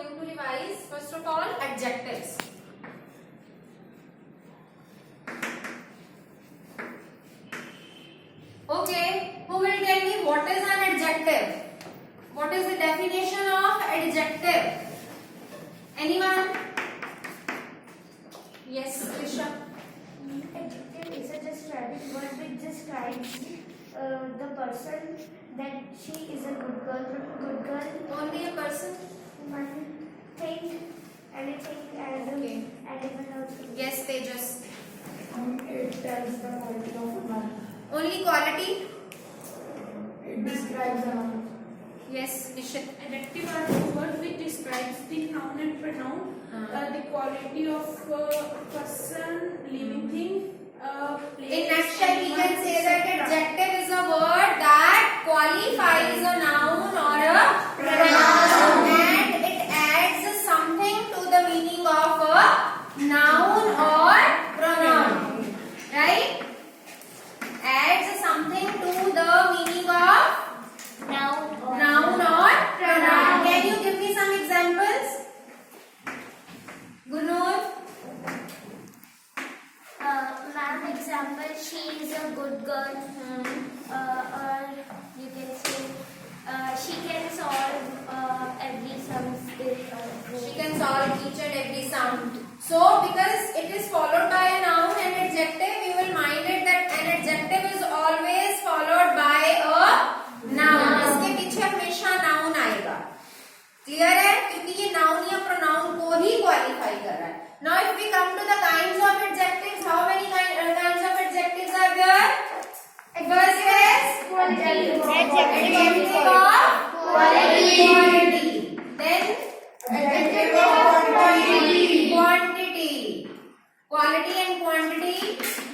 going to revise first of all adjectives. Okay, who will tell me what is an adjective? What is the definition of adjective? Anyone? Yes, Krisha. Adjective is a describing word which describes the person that she is a good girl. Only a person? One thing, anything, and Okay. anyone else. Yes, Tejas. It tells the quality of a noun. Only quality? It describes a noun. Yes, Nishit. Adjective are the word which describes the noun and pronoun, the quality of person, living thing, place. In nutshell, we can say that adjective is a word that qualifies a noun or a pronoun, and it adds something to the meaning of a noun or pronoun. Right? Adds something to the meaning of noun or pronoun. Can you give me some examples? Gunur? Ma'am, example, she is a good girl, or you can say she can solve every sum. She can solve each and every sound. So, because it is followed by a noun and adjective, we will mind it that an adjective is always followed by a noun. इसके पीछे हमेशा noun आएगा. Clear है? क्योंकि ये noun या pronoun को ही qualify कर रहा है. Now, if we come to the kinds of adjectives, how many kinds of adjectives are there? First is adjective of quality. Then adjective of quantity. Quality and quantity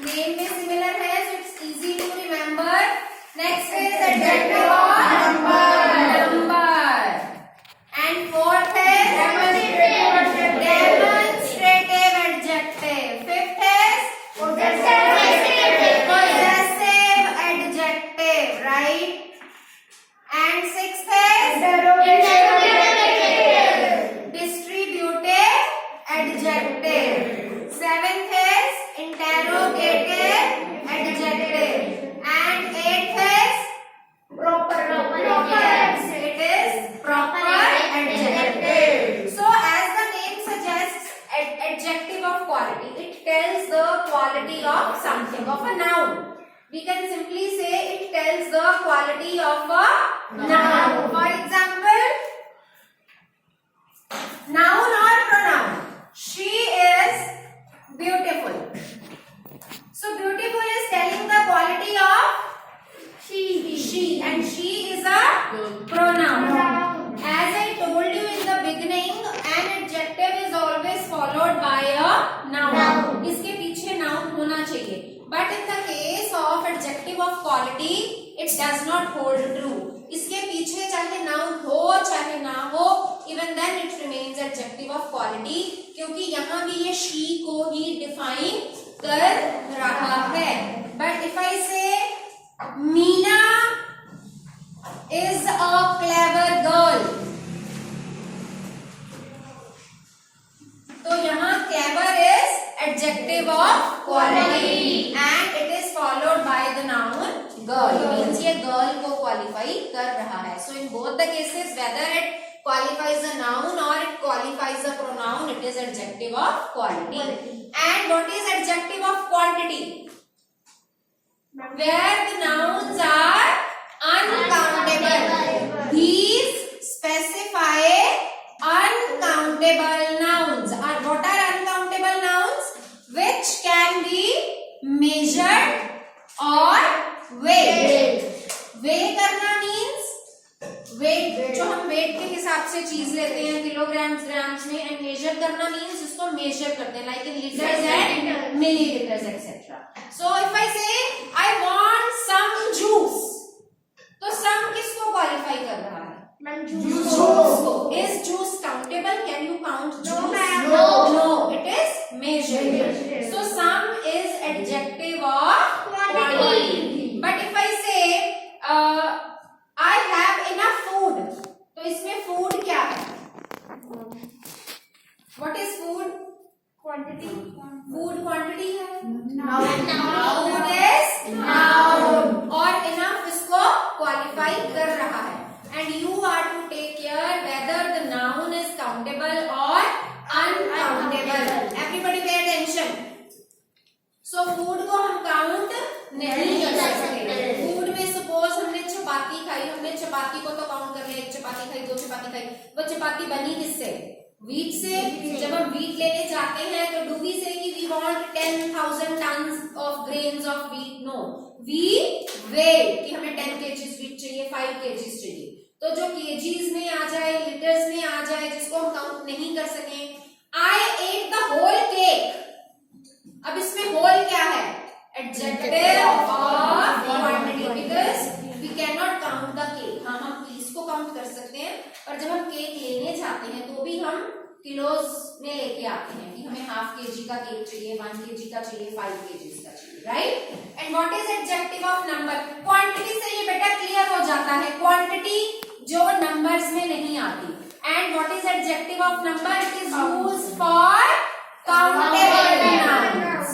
name में similar है, so it's easy to remember. Next is adjective of number. And fourth is demonstrative adjective. Fifth is possessive adjective, right? And sixth is distributive adjective. Seventh is interrogative adjective. And eighth is proper. Yes, it is proper adjective. So, as the name suggests, adjective of quality, it tells the quality of something, of a noun. We can simply say it tells the quality of a noun. For example, noun or pronoun. She is beautiful. So, beautiful is telling the quality of she, and she is a pronoun. As I told you in the beginning, an adjective is always followed by a noun. इसके पीछे noun होना चाहिए. But in the case of adjective of quality, it does not hold true. इसके पीछे चाहे noun हो चाहे ना हो, even then it remains adjective of quality, क्योंकि यहाँ भी ये she को ही define कर रहा है. But if I say Meena is a clever girl, तो यहाँ clever is adjective of quality and it is followed by the noun girl. Means ये girl को qualify कर रहा है. So in both the cases, whether it qualifies a noun or it qualifies a pronoun, it is adjective of quality. And what is adjective of quantity? Where the nouns are uncountable. These specify uncountable nouns. What are uncountable nouns? Which can be measured or weighed. Weigh करना means weight, जो हम weight के हिसाब से चीज लेते हैं kilograms, grams में, and measure करना means उसको measure करते हैं, like in liters and milliliters, etc. So if I say I want some juice, तो some किसको qualify कर रहा है? Juice को. Is juice countable? Can you count juice? No. It is measured. So some is adjective of quantity. But if I say I have enough food, तो इसमें food क्या है? What is food? Quantity. Food quantity है. Noun. Food is noun. और enough इसको qualify कर रहा है. And you are to take care whether the noun is countable or uncountable. Everybody pay attention. So food को हम count नहीं कर सकते. Food में suppose हमने चपाती खाई, हमने चपाती को तो count कर लिया. एक चपाती खाई, दो चपाती खाई. वो चपाती बनी किससे? Wheat से. जब हम wheat लेने जाते हैं तो do we say कि we want 10,000 tons of grains of wheat? No. We weigh कि हमें 10 kgs wheat चाहिए, 5 kgs चाहिए. तो जो kgs में आ जाए, liters में आ जाए, जिसको हम count नहीं कर सकें. I ate the whole cake. अब इसमें whole क्या है? Adjective of quantity because we cannot count the cake. हाँ, हम piece को count कर सकते हैं, पर जब हम केक लेने जाते हैं तो भी हम किलोज में लेके आते हैं कि हमें हाफ kg का केक चाहिए, 1 kg का चाहिए, 5 kg का चाहिए, right? And what is adjective of number? Quantity से ये बेटा क्लियर हो जाता है, क्वांटिटी जो नंबर्स में नहीं आती. And what is adjective of number? It is used for countable nouns,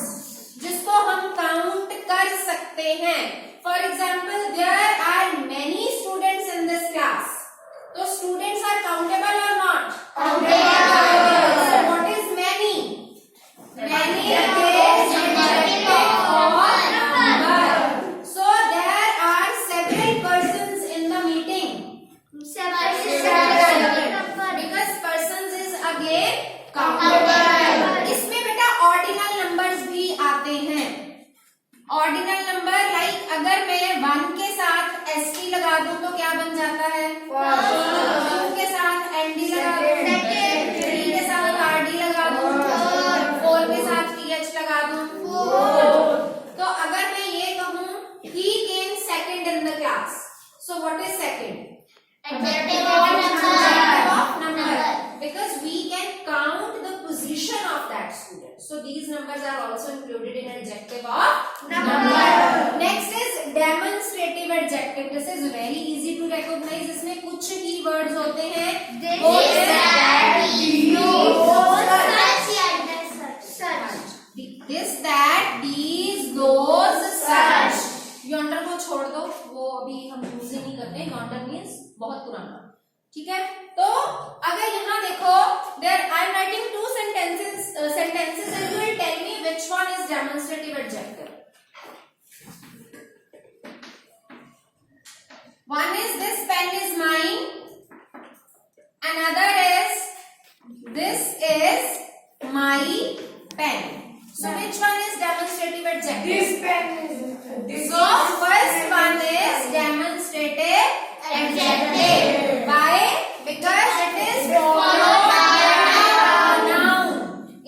जिसको हम काउंट कर सकते हैं. For example, there are many students in this class. तो स्टूडेंट्स आर काउंटेबल और not? Countable. So what is many? Many is adjective of number. So there are several persons in the meeting. Because persons is again countable. इसमें बेटा ordinal numbers भी आते हैं. Ordinal number like अगर मैं 1 के साथ st लगा दूं तो क्या बन जाता है? 2 के साथ nd लगा दूं, 3 के साथ rd लगा दूं, 4 के साथ th लगा दूं. तो अगर मैं ये कहूं he came second in the class, so what is second? Adjective of number, because we can count the position of that student. So these numbers are also included in adjective of number. Next is demonstrative adjective. This is very easy to recognize. इसमें कुछ keywords होते हैं. This, that, these, those, such. Yonder को छोड़ दो, वो अभी हम यूज ही नहीं करते. Yonder means बहुत पुराना. ठीक है, तो अगर यहाँ देखो, there I am writing 2 sentences and you will tell me which one is demonstrative adjective. One is this pen is mine. Another is this is my pen. So which one is demonstrative adjective? This pen is. So first one is demonstrative adjective. Why? Because it is followed by a noun.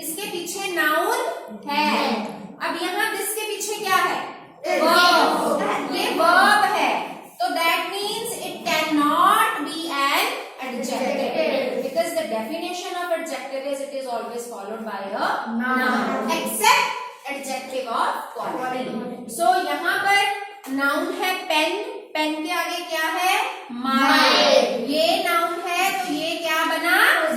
इसके पीछे noun है. अब यहाँ this के पीछे क्या है? Verb. ये verb है. So that means it cannot be an adjective. Because the definition of adjective is it is always followed by a noun. Except adjective of quality. So यहाँ पर noun है pen. पेन के आगे क्या है? My. ये noun है तो ये क्या बना?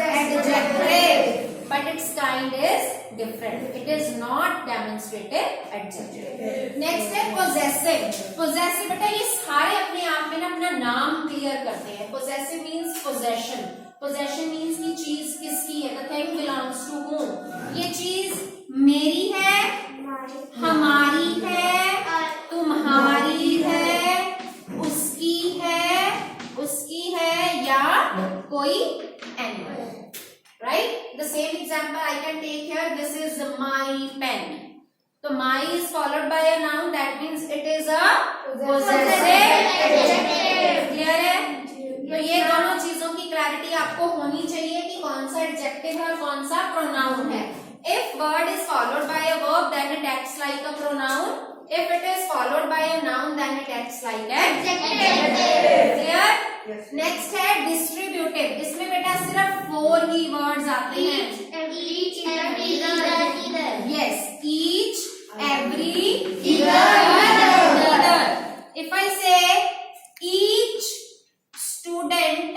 Adjective. But its kind is different. It is not demonstrative adjective. Next है possessive. Possessive बेटा ये सारे अपने आप में ना अपना नाम क्लियर करते हैं. Possessive means possession. Possession means कि चीज किसकी है? The thing belongs to whom? ये चीज मेरी है, हमारी है, तुम्हारी है, उसकी है या कोई animal. Right? The same example I can take here. This is my pen. So my is followed by a noun. That means it is a possessive adjective. Clear है? तो ये दोनों चीजों की क्लैरिटी आपको होनी चाहिए कि कौन सा एडजेक्टिव है और कौन सा प्रोनाउन है. If word is followed by a verb, then it acts like a pronoun. If it is followed by a noun, then it acts like an adjective. Clear? Yes. Next है distributive. इसमें बेटा सिर्फ 4 ही words आते हैं. Each, every, either. Yes. Each, every, either. If I say each student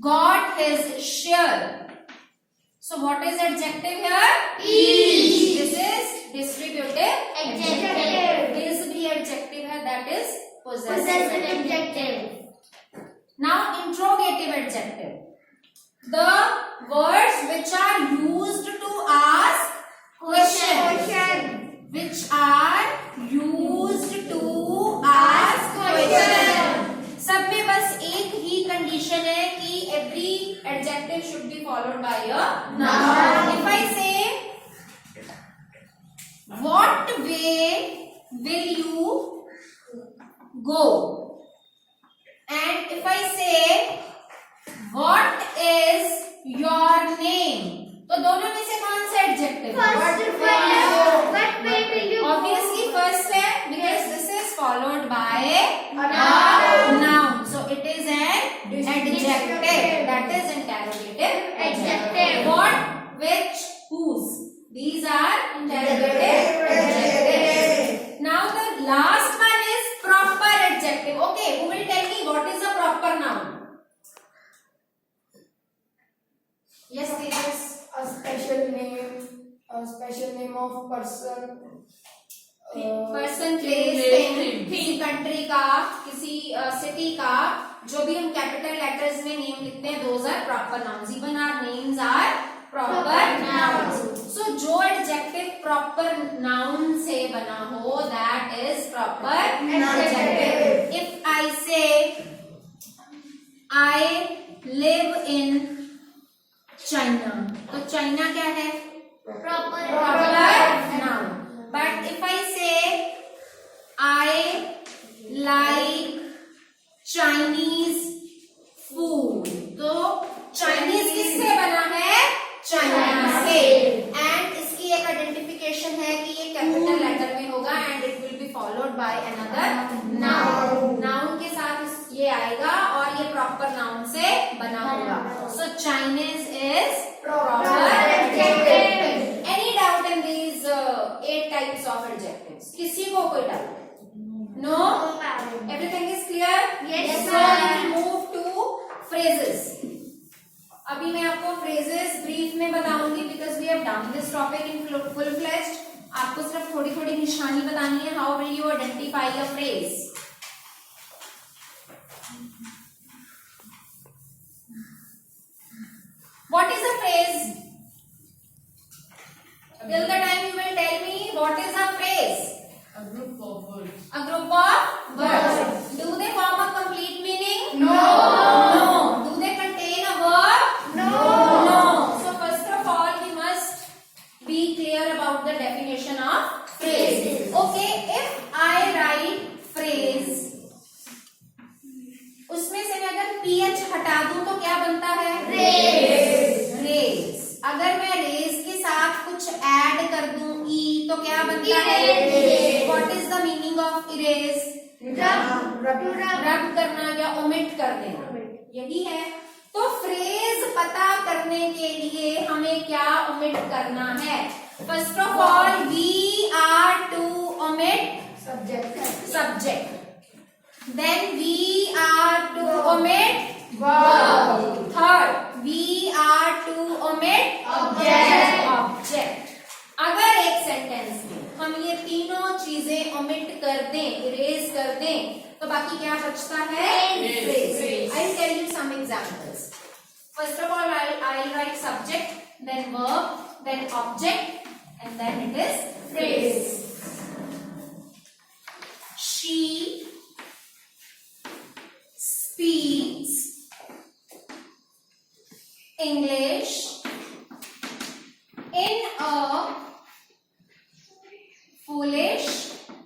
got his share. So what is adjective here? Each. This is distributive Adjective. Is भी adjective है, that is possessive Possessive adjective. adjective. Now interrogative adjective. The words which are used to ask question. Which are used to ask question. सब में बस एक ही condition है कि every adjective should be followed by a noun. If I say, what way will you go? And if I say, what is your name? तो दोनों में से कौन सा adjective? First one. What way will you go? Obviously first है, because this is followed by noun. a noun. So it is an adjective. That is interrogative Adjective. What, which, whose. These are interrogative adjectives. Now the last one is proper adjective. Okay, who will tell me what is a proper noun? Yes, Tejas. A special name of person. Person, place, thing, किसी country का, किसी city का, जो भी हम capital letters में name लिखते हैं, those are proper nouns. Even our names are proper nouns. So जो एडजेक्टिव प्रॉपर नाउन से बना हो, that is proper adjective. If I say I live in China, तो चाइना क्या है? Proper. Proper noun. But if I say I like Chinese food, तो Chinese किससे बना है? चाइना से. And इसकी एक आइडेंटिफिकेशन है कि ये कैपिटल लेटर में होगा and it will be followed by another noun. Noun के साथ ये आएगा और ये प्रॉपर नाउन से बना होगा. So Chinese is proper adjective. Any doubt in these 8 types of adjectives? किसी को कोई doubt? No? Everything is clear? Yes, So sir. we will move to phrases. अभी मैं आपको phrases brief में बताऊंगी because we have done this topic in full fledged. आपको सिर्फ थोड़ी थोड़ी निशानी बतानी है. How will you identify a phrase? What is a phrase? Till the time you will tell me what is a phrase. A group of words. A group of words. Do they form a complete meaning? No. No. Do they contain a verb? No. No. So first of all we must be clear about the definition of phrase. Okay, if I write phrase, उसमें से मैं अगर ph हटा दूं तो क्या बनता है? रेज. अगर मैं रेज के साथ कुछ ऐड कर दूं ई तो क्या बनता है? What is the meaning of erase? रब करना या ओमिट कर देना, यही है. तो फ्रेज पता करने के लिए हमें क्या ओमिट करना है? First of all we are to omit subject. Then we are to omit third, we are to omit object. अगर एक सेंटेंस में हम ये तीनों चीजें omit कर दें, erase कर दें, तो बाकी क्या बचता है? Phrase. I'll tell you some examples. First of all, I'll write subject, then verb, then object, and then it is phrase. She speaks English in a foolish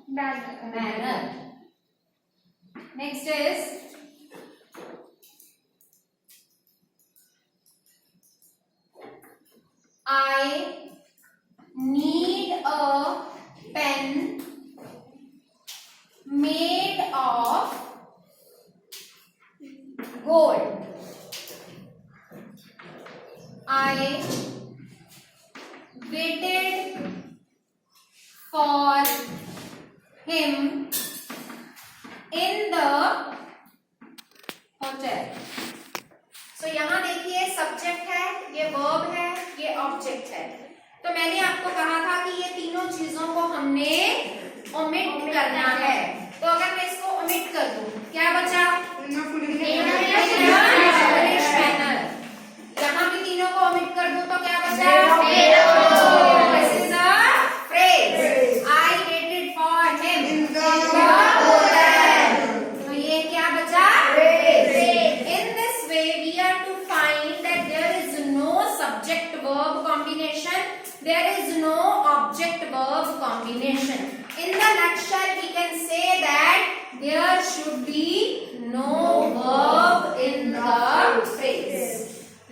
manner. Next is I need a pen made of gold. I waited for him in the hotel. तो यहाँ देखिए subject है, ये verb है, ये object है। तो मैंने आपको कहा था कि ये तीनों चीजों को हमने ओमिट करना है। तो अगर मैं इसको ओमिट कर दूं, क्या बचा? यहाँ भी तीनों को ओमिट कर दूं तो क्या बचा? This is a phrase. I waited for him in the hotel. तो ये क्या बचा? In this way, we are to find that there is no subject-verb combination. There is no object-verb combination. In the nutshell, we can say that there should be no verb in the phrase.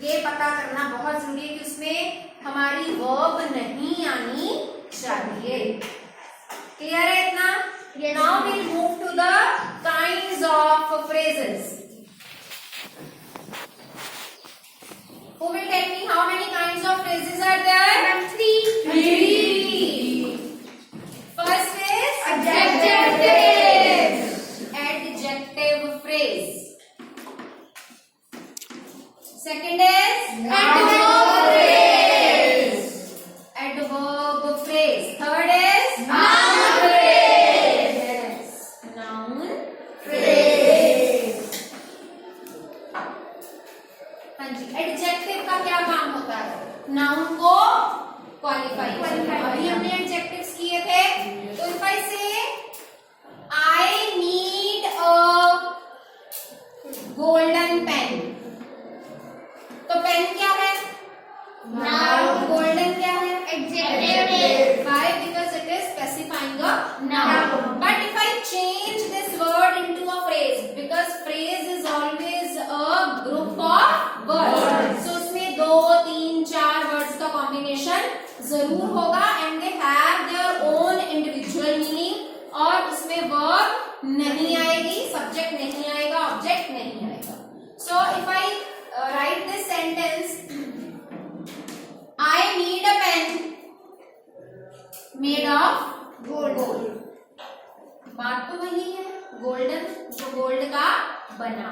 ये पता करना बहुत जरूरी है कि उसमें हमारी verb नहीं आनी चाहिए। क्लियर है इतना? Now we'll move to the kinds of phrases. Who will tell me how many kinds of phrases are there? Three. First is adjective. Adjective phrase. Second is adverb phrase. Adverb phrase. Third is noun phrase. Yes. Noun phrase. हाँ जी, adjective का क्या काम होता है? Noun को qualify करना। अभी हमने एडजेक्टिव्स किए थे, तो if I say I need a golden pen, तो पेन क्या है? नाउन। गोल्डन क्या है? Adjective. Why? Because it is specifying a noun. But if I change this word into a phrase, because phrase is always a group of words, so उसमें 2, 3, 4 words का combination जरूर होगा and they have their own individual meaning, और उसमें verb नहीं आएगी, subject नहीं आएगा, object नहीं आएगा. So if I write this sentence, I need a pen made of gold. बात तो वही है, golden, जो gold का बना.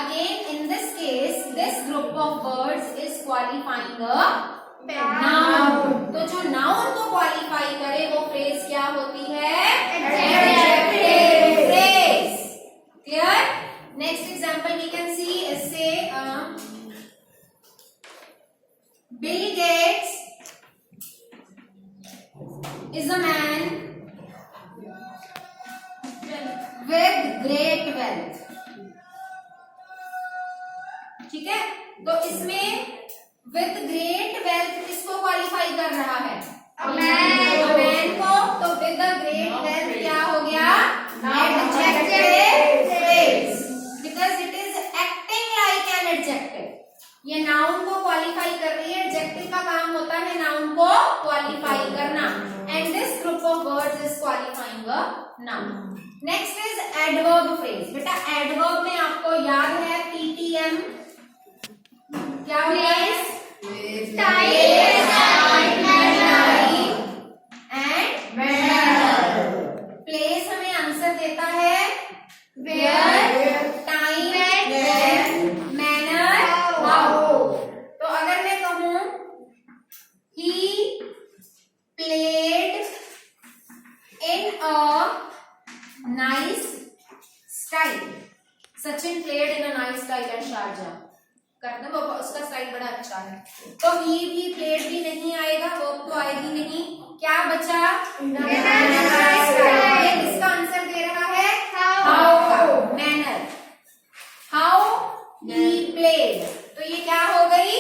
Again, in this case, this group of words is qualifying a noun. तो जो noun को qualify करे वो phrase क्या होती है? Adjective phrase. Clear? Next example we can see is say Bill Gates is a man with great wealth. ठीक है, तो इसमें with great wealth किसको क्वालिफाई कर रहा है? A man को. तो with the great wealth क्या हो गया? Adjective phrase, because it is acting like an adjective. ये noun को क्वालिफाई कर रही है. एडजेक्टिव का काम होता है noun को क्वालिफाई करना, and this group of words is qualifying a noun. Next is adverb phrase. बेटा adverb में आपको याद है PTM क्या होता है? प्लेस हमें आंसर देता है where, time, when, manner, how. तो अगर मैं कहूं he played in a nice style. Sachin played in a nice style at Sharjah. करना वो उसका स्टाइल बड़ा अच्छा है. तो he भी played भी नहीं आएगा, वो तो आएगी नहीं. क्या बचा? ये किसका आंसर दे रहा है? How का. Manner. How he played. तो ये क्या हो गई?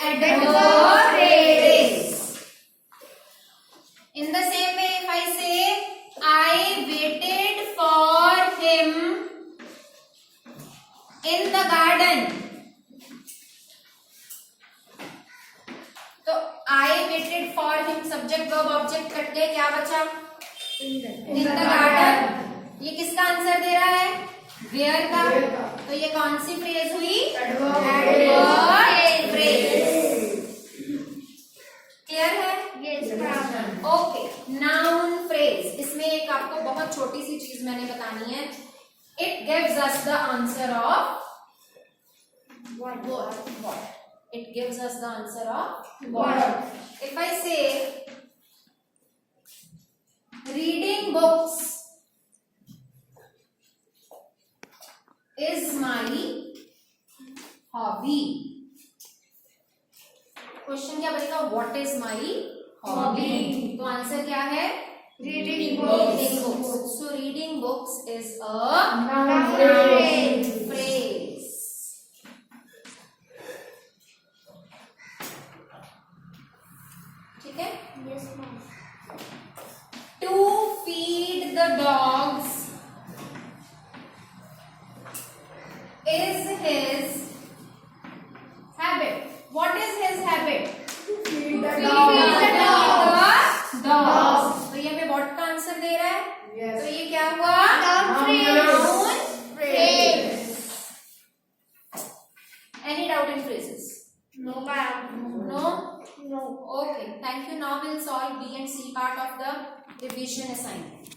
Adverb phrase. In the same way, if I say I waited for him in the garden. तो I waited for him, subject verb object cut गए, क्या बचा? In the garden. ये किसका आंसर दे रहा है? Where का. तो ये कौन सी फ्रेज हुई? Adverb phrase. क्लियर है? ओके. नाउन फ्रेज, इसमें एक आपको बहुत छोटी सी चीज मैंने बतानी है. It gives us the answer of What? It gives us the answer of what. If I say reading books is my hobby. Question क्या बनेगा? What is my hobby? तो आंसर क्या है? Reading Reading books. So reading books is a phrase. ठीक है? Yes, ma'am. To feed the dogs is his habit. What is his habit? Feed the Feed dog. the dogs. तो ये हमें what का answer दे रहा है? Yes. तो ये क्या हुआ? Noun phrase. Any doubt in phrases? No, ma'am. No? No. Okay. Thank you. Now we'll solve B and C part of the revision assignment.